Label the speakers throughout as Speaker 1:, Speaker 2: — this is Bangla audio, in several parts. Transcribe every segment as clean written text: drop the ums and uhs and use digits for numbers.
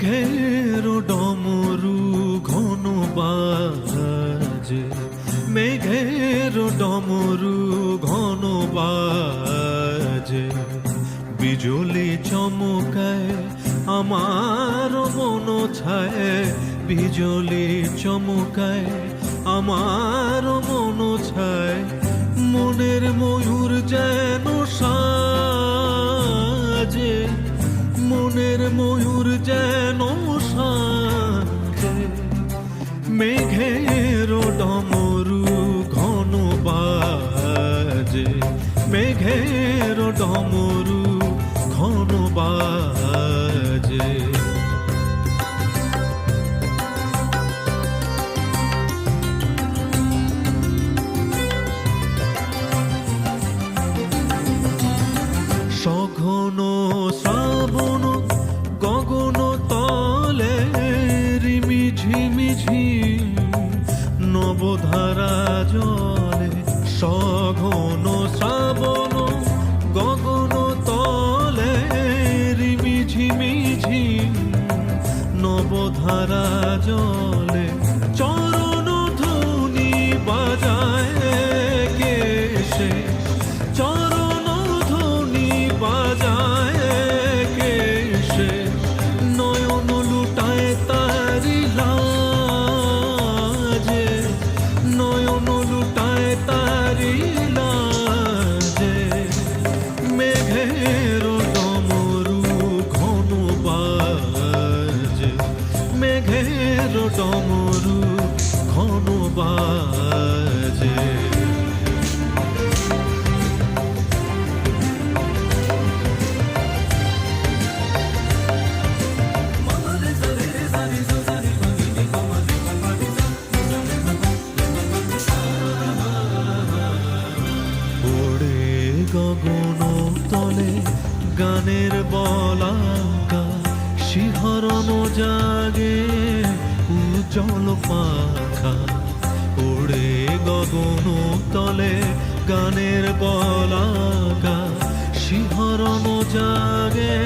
Speaker 1: মেঘের ডমরু ঘন বাজে, মেঘের ডমরু ঘন বাজে, বিজলি চমকায় আমার মন ছায়, বিজলি চমকায় আমার মন ছায়, মনের ময়ূর যেন সাজে, মনের ময়ূর যেন সাজে, মেঘের ডমরু ঘন বাজে, মেঘের ডমরু ঘন বাজে। সঘন শ্রাবণ গগন তলে রিমি ঝিমি ঝিম নবধারা জলে, সঘন শ্রাবণ গগন তলে রিমি ঝিমি ঝিম নবধারা জলে, চরণ ধ্বনি বাজায় কে সে, চরণ ধ্বনি বাজায় কে সে, নয়ন লুটায় তারি লাজে, নয়ন লুটায় তারি লাজে, মেঘের ডমরু ঘন বাজে, মেঘের ডমরু ঘন বাজে। গগন তলে গানের বলাকা, শিহরণ জাগে উজ্জ্বল পাখা, ওড়ে গগন তলে গানের বলাকা, শিহরণ জাগে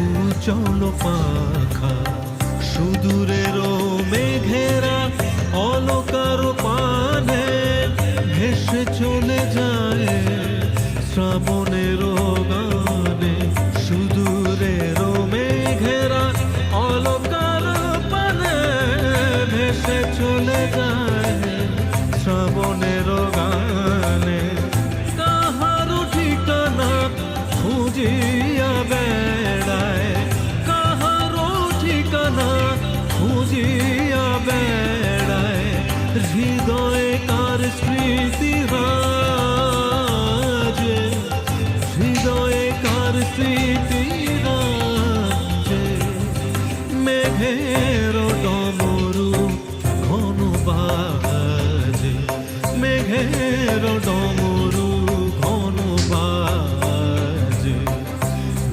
Speaker 1: উজ্জ্বল পাখা, সুদূরের মেঘেরা অলকার পানে ভেসে চলে যায় শ্রাবণের গানে, সুদূরের মেঘেরা অলকার পানে ভেসে চলে যায় শ্রাবণের গানে, কাহারো ঠিকানা খুঁজিয়া বেড়ায়, কাহারো ঠিকানা খুঁজিয়া বেড়ায়, হৃদয়ে কার স্মৃতি রাজে, হৃদয়ে কার স্মৃতি রাজে, মেঘের ডমরু ঘন বাজে, মেঘের ডমরু ঘন বাজে,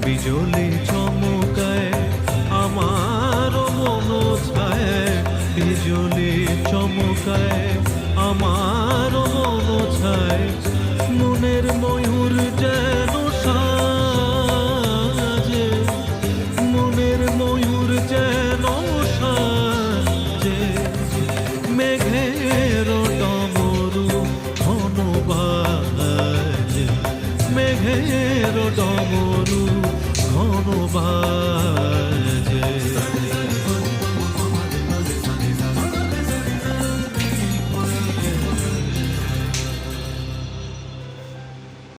Speaker 1: বিজলি চমকায় আমার মন ছায়, বিজলি চমকায় আমার মন